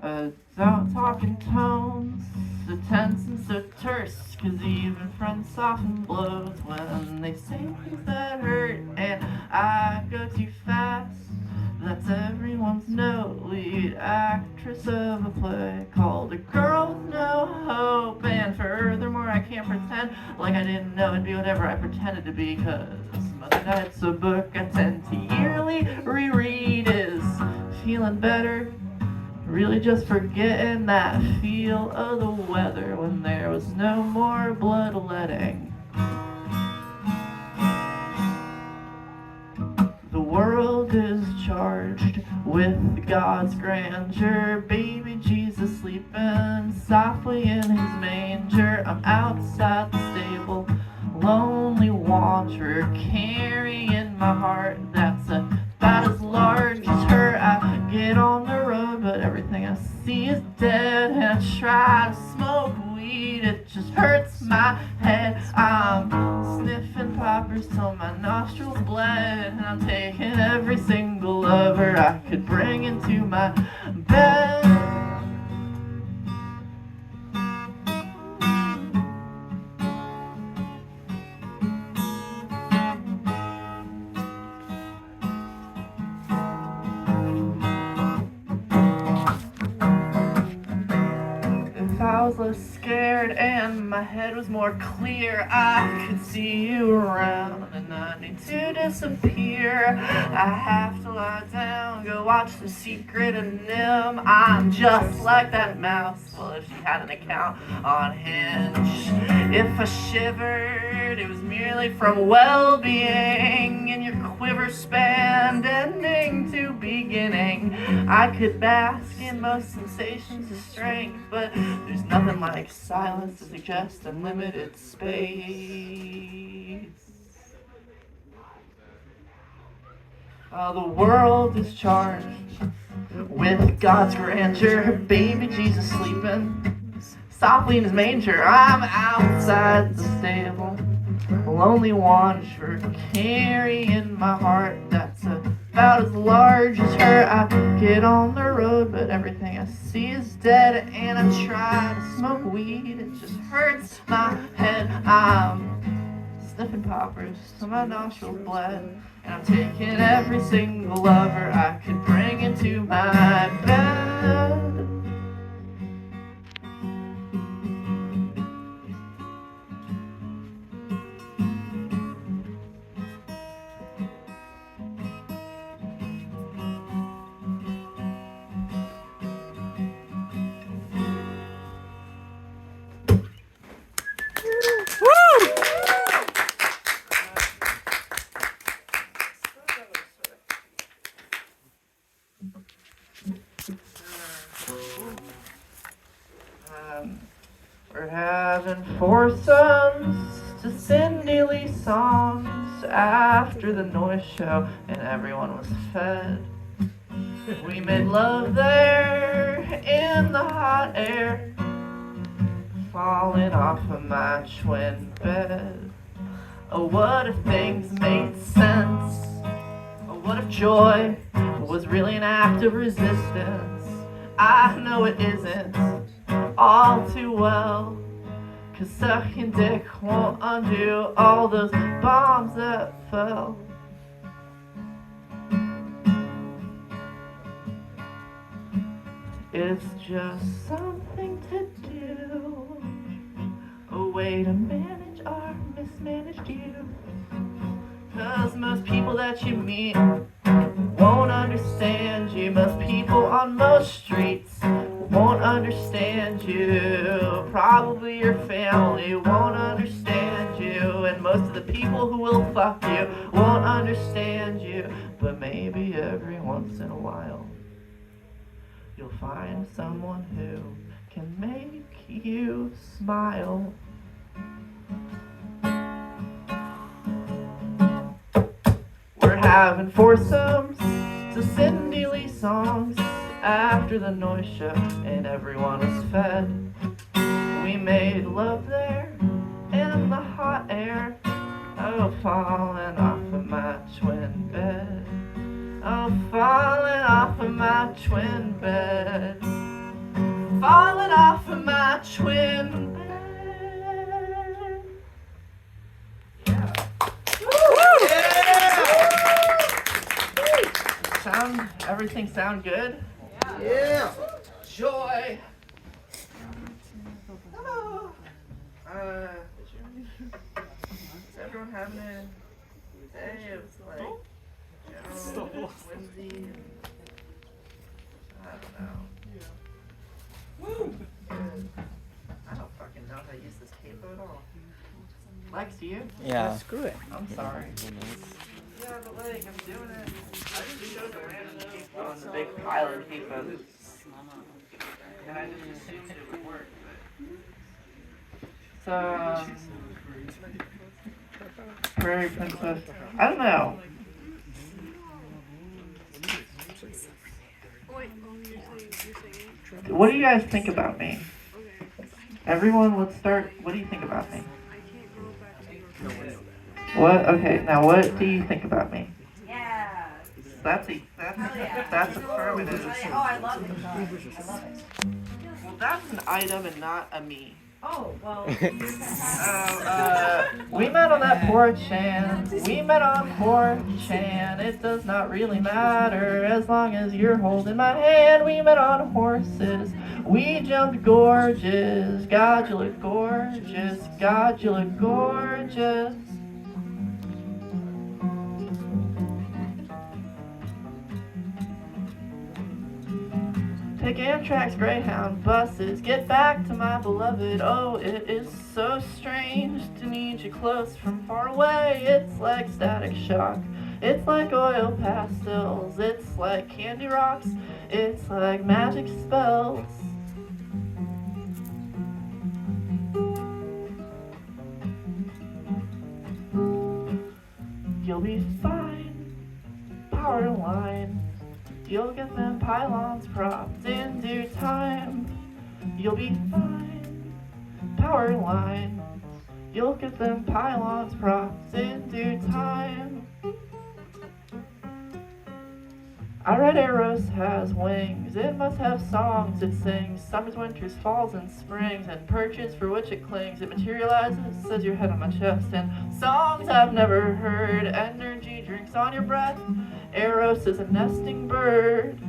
Don't talk in tones so tense and so terse, 'cause even friends soften blows when they say things that hurt, and I go too fast. That's everyone's no lead actress of a play called A Girl with No Hope. And furthermore, I can't pretend like I didn't know it'd be whatever I pretended to be, 'cause Mother Night's a book I tend to yearly reread. Is feeling better really just forgetting that feel of the weather when there was no more bloodletting. The world is charged with God's grandeur. Baby Jesus sleeping softly in his manger. I'm outside the stable, lonely wanderer, carrying my heart that's about as large as her. I get on the road, but everything I see is dead, and I try to smoke weed, it just hurts my head. I'm sniffing poppers till my nostrils bled, and I'm taking every single lover I could bring into my bed. 'Cause I was less scared and my head was more clear, I could see you around and I need to disappear. I have to lie down, go watch The Secret of Nim. I'm just like that mouse, well, if she had an account on Hinge. If I shivered, it was merely from well-being, and your quiver spanned ending to beginning. I could bask in most sensations of strength, but there's nothing like silence to suggest unlimited space. The world is charged with God's grandeur. Baby Jesus sleeping softly in his manger. I'm outside the stable, a lonely wanderer, carrying my heart that's about as large as her. I get on the road, but everything I see is dead, and I try to smoke weed, it just hurts my head. I'm sniffing poppers till my nostrils bled, and I'm taking every single lover I could bring into my bed. We're having foursomes to Cindy Lee songs after the noise show, and everyone was fed. We made love there in the hot air, falling off of my twin bed. Oh, what if things made sense? Oh, what if joy was really an act of resistance? I know it isn't, all too well, 'cause sucking dick won't undo all those bombs that fell. It's just something to do, a way to manage our mismanaged youth. 'Cause most people that you meet won't understand you. Most people on most streets won't understand you. Probably your family won't understand you, and most of the people who will fuck you won't understand you. But maybe every once in a while you'll find someone who can make you smile. We're having foursomes to Cindy Lee songs after the noise show, and everyone was fed. We made love there in the hot air. Oh, falling off of my twin bed. Oh, falling off of my twin bed. twin bed. Everything sound good? Yeah. Joy. Is everyone having a day of like general whimsy? I don't know. Good. I don't fucking know how to use this capo at all. Lex, do you? Yeah. Screw it. I'm sorry. Yeah, but like, I'm doing it. I just showed a random capo on the big pile of capos. And I just assumed it would work. So, Prairie Princess. I don't know. What do you guys think about me? Everyone, let's start. What do you think about me? What? Okay, now what do you think about me? Yeah. That's affirmative. Oh, I love it. I love it. Well, that's an item and not a me. Oh, well. We met on that porch and we met on porch and it does not really matter as long as you're holding my hand. We met on horses. We jumped gorges. God, you look gorgeous. God, you look gorgeous. Take Amtrak's Greyhound buses, get back to my beloved. Oh, it is so strange to need you close from far away. It's like static shock, it's like oil pastels, it's like candy rocks, it's like magic spells. You'll be fine, power line. You'll get them pylons propped in due time. You'll be fine, power line. You'll get them pylons propped in due time. I read Eros has wings, it must have songs it sings, summers, winters, falls, and springs, and perches for which it clings. It materializes as your head on my chest, and songs I've never heard, energy drinks on your breath. Eros is a nesting bird.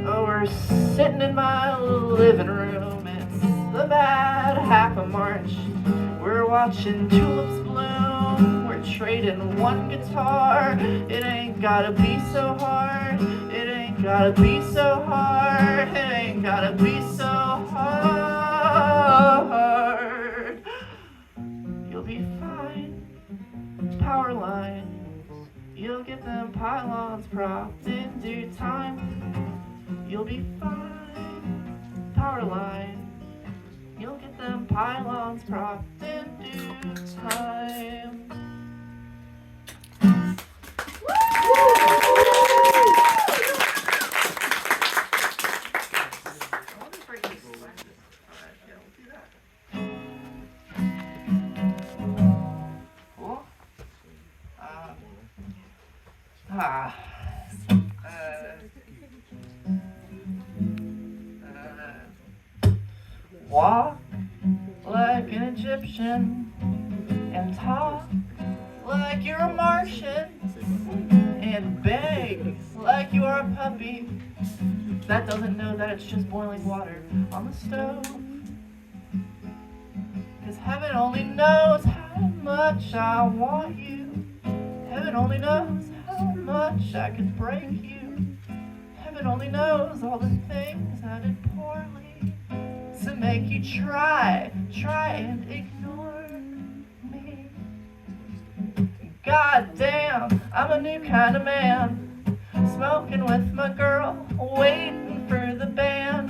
Oh, we're sitting in my living room, it's the bad half of March. We're watching tulips bloom, we're trading one guitar. It ain't gotta be so hard, it ain't gotta be so hard, it ain't gotta be so hard. You'll be fine, power lines. You'll get them pylons propped in due time. You'll be fine, power lines. You'll get them pylons propped in due time. Cool. Walk like an Egyptian and talk like you're a Martian and beg like you are a puppy that doesn't know that it's just boiling water on the stove. 'Cause heaven only knows how much I want you. Heaven only knows how much I could break you. Heaven only knows all the things I did poorly to make you try and ignore me. God damn, I'm a new kind of man, smoking with my girl, waiting for the band.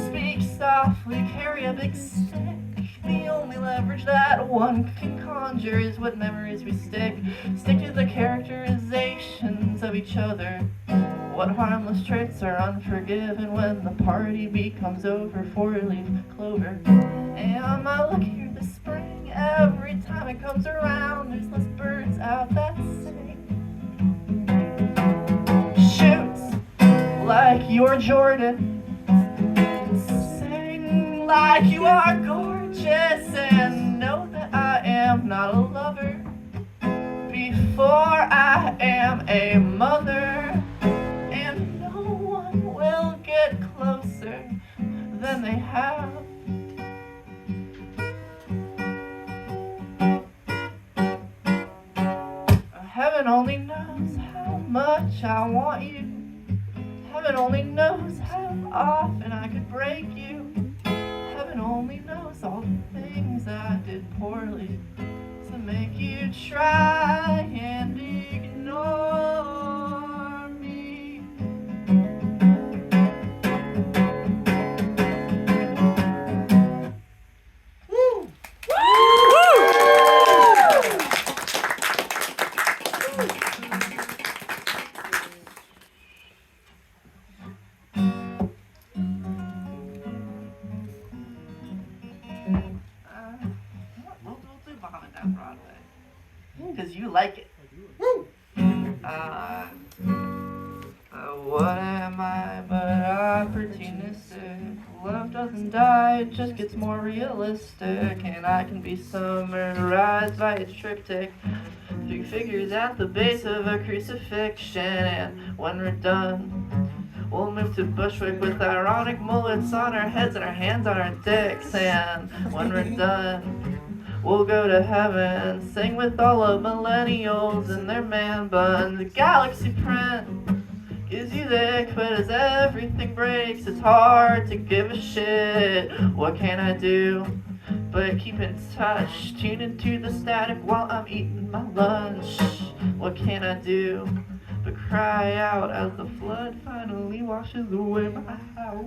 Speak softly, carry a big stick. The only leverage that one can conjure is what memories we stick. Stick to the characterizations of each other. What harmless traits are unforgiven when the party becomes over? Four-leaf clover. Am I luckier this spring? Every time it comes around, there's less birds out that sing. like you're Jordan. Sing like you are gorgeous, and know that I am not a lover before I am a mother. And no one will get closer than they have. Heaven only knows how much I want you. Heaven only knows how often I could break you. Heaven only knows all the things I did poorly to make you try and ignore me. Woo! We'll do Vomit Down Broadway. Because you like it. What am I but opportunistic? Love doesn't die, it just gets more realistic. And I can be summarized by its triptych. 3 figures at the base of a crucifixion. And when we're done, we'll move to Bushwick with ironic mullets on our heads and our hands on our dicks. And when we're done, we'll go to heaven, sing with all of millennials in their man buns. The galaxy print gives you the ick, but as everything breaks, it's hard to give a shit. What can I do but keep in touch? Tune into the static while I'm eating my lunch. What can I do but cry out as the flood finally washes away my house?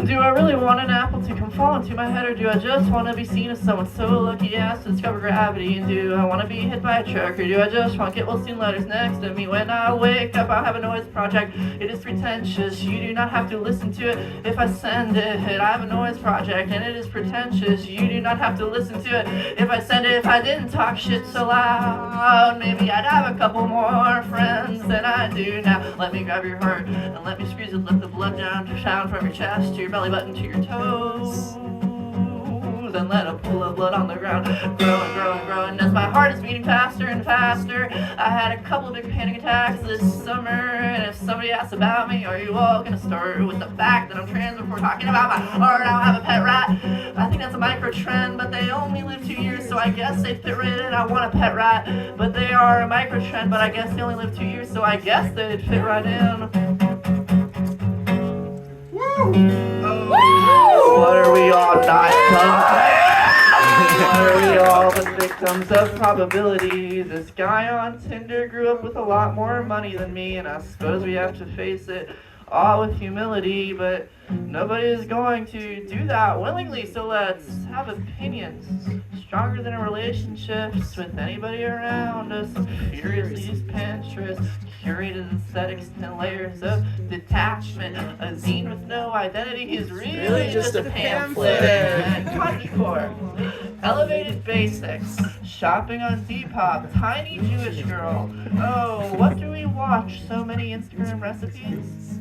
Do I really want an apple to come fall into my head, or do I just want to be seen as someone so lucky as to discover gravity? And do I want to be hit by a truck, or do I just want get well-seen letters next to me? When I wake up, I'll have a noise project. It is pretentious. You do not have to listen to it if I send it. I have a noise project, and it is pretentious. You do not have to listen to it if I send it. If I didn't talk shit so loud, maybe I'd have a couple more friends than I do now. Let me grab your heart and let me squeeze it. Let the blood down from your chest to your belly button to your toes, and let a pool of blood on the ground grow and grow and grow. And as my heart is beating faster and faster, I had a couple of big panic attacks this summer. And if somebody asks about me, are you all gonna start with the fact that I'm trans before talking about my heart? I don't have a pet rat. I think that's a micro trend, but they only live 2 years, so I guess they fit right in. I want a pet rat, but they are a micro trend, but I guess they only live 2 years, so I guess they'd fit right in. Oh, what are we all not done? What are we all the victims of probability? This guy on Tinder grew up with a lot more money than me, and I suppose we have to face it all with humility, but nobody is going to do that willingly, so let's have opinions stronger than our relationships with anybody around us. Furiously use Pinterest, curated aesthetics, 10 layers of detachment. A zine with no identity is really just a pamphlet. Countrycore, elevated basics, shopping on Depop, tiny Jewish girl. Oh, what do we watch? So many Instagram recipes.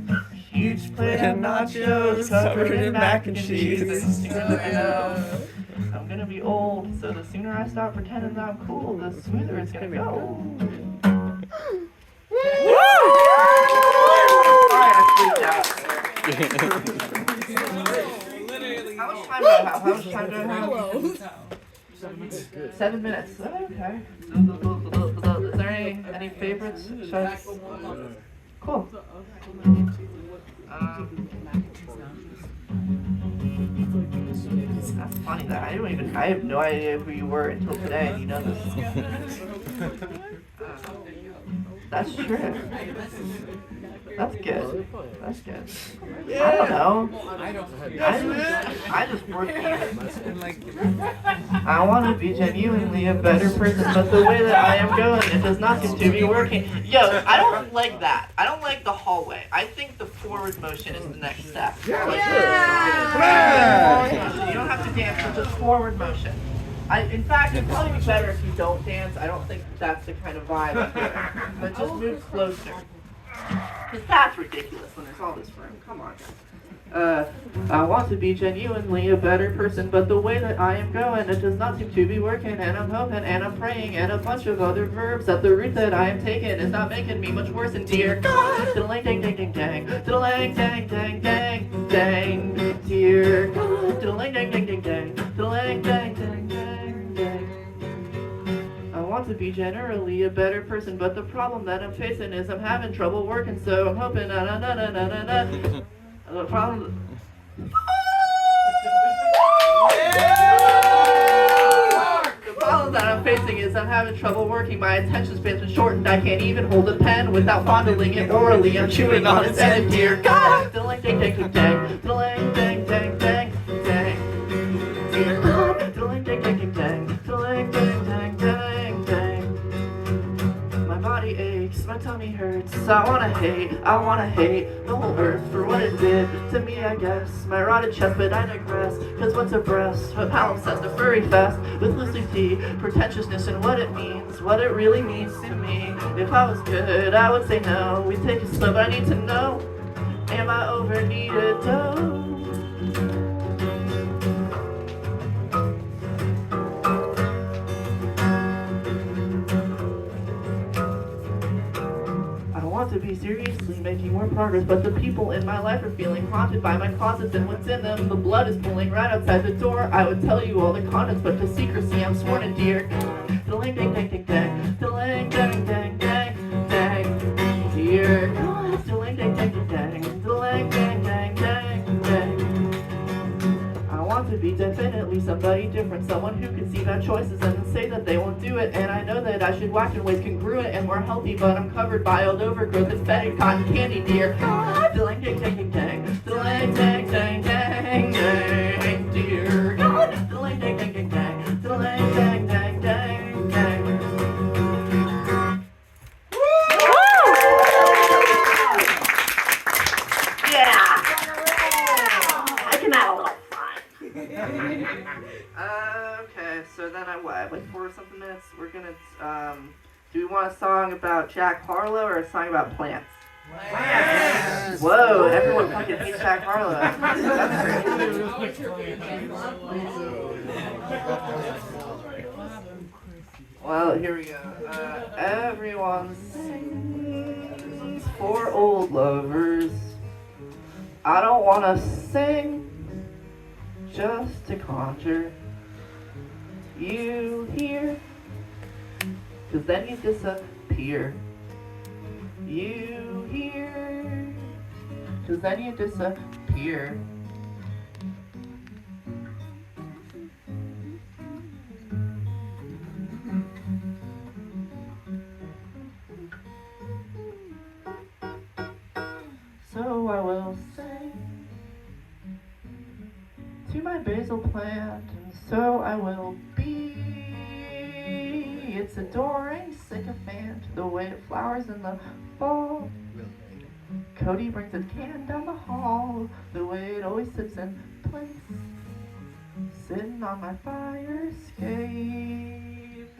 Huge plate of nachos covered in mac and cheese. I know. I'm gonna be old, so the sooner I stop pretending that I'm cool, the smoother it's gonna go. Sorry, I freaked out. How much time do I have? How much time do I have? 7 minutes. Okay. Is there any favorites? Cool. That's funny that I have no idea who you were until today, and you know this. That's true. That's good. That's good. I don't know. I just work. I want to be genuinely a better person, but the way that I am going, it does not seem to be working. Yo, I don't like that. I don't like the hallway. I think the forward motion is the next step. Yeah. You don't have to dance, but just forward motion. In fact, it'd probably be better if you don't dance. I don't think that's the kind of vibe I'm here. But just move closer. Because that's ridiculous when there's all this room. Come on, guys. I want to be genuinely a better person, but the way that I am going, it does not seem to be working, and I'm hoping, and I'm praying, and a bunch of other verbs that the route that I am taking is not making me much worse, and dear God, diddling dang dang dang dang, diddling dang dang dang dang, dear God, diddling dang dang dang dang, diddling dang dang dang dang. I want to be generally a better person, but the problem that I'm facing is I'm having trouble working, so I'm hoping the problem. The problem that I'm facing is I'm having trouble working. My attention span's been shortened. I can't even hold a pen without fondling it orally. I'm chewing on its end, dear God. Diddling dang dang dang dang, diddling dang dang dang dang, dear God. Diddling dang dang dang dang, diddling dang dang dang dang. My body aches, my tummy hurts. I wanna hate the whole earth for what it did to me, I guess. My rotted chest, but I digress. Cause what's a breast? What Palom says to furry fest with loosely tea, pretentiousness and what it means, what it really means to me. If I was good, I would say no. We take it slow, but I need to know. Am I over needed dough? To be seriously making more progress, but the people in my life are feeling haunted by my closets and what's in them. The blood is pulling right outside the door. I would tell you all the contents, but to secrecy I'm sworn to, dear. Diddling dang dang dang dang, diddling dang dang dang dang, dear. Diddling dang dang dang dang, diddling dang dang dang dang. I want to be definitely somebody different, someone who can see bad choices and then say that they won't do it. And I know that I should act in ways congruent and more healthy, but I'm covered by old overgrowth and fed cotton candy, dear. Diddling dang dang dang dang, diddling dang dang dang dang, dear. Diddling dang dang dang dang, diddling dang dang dang dang. Yeah! I can have a little fun. Okay, so then I what? Like 4 or something minutes. We're gonna. Do we want a song about Jack Harlow or a song about plants? Plants. Whoa! Everyone fucking hates Jack Harlow. That's great. Well, here we go. Everyone sings for old lovers. I don't wanna sing just to conjure you here, 'cause then you disappear. You here, 'cause then you disappear. So I will sing to my basil plant, and so I will be its adoring sycophant, the way it flowers in the fall. Cody brings his can down the hall, the way it always sits in place, sitting on my fire escape.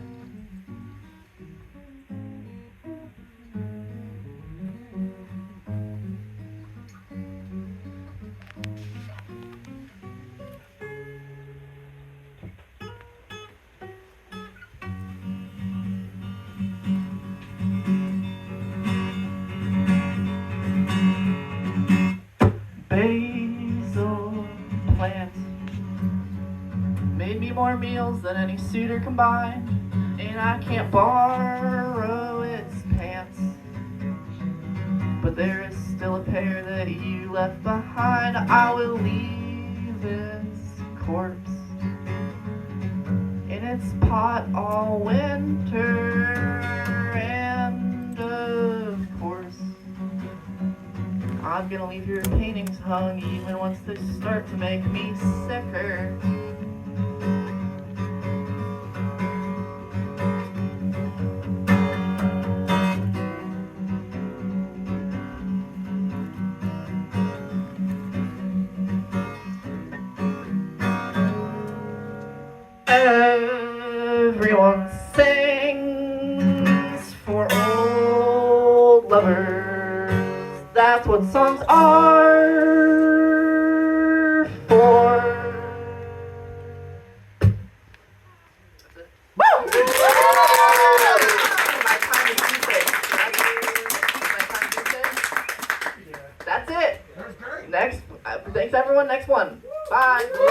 Basil plant made me more meals than any suitor combined, and I can't borrow its pants, but there is still a pair that you left behind. I will leave its corpse in its pot all winter, and I'm gonna leave your paintings hung even once they start to make me sicker. Everyone sings for old lovers. That's what songs are for. Woo! My time is Tuesday. My time Tuesday. That's it. Next, thanks everyone. Next one. Bye.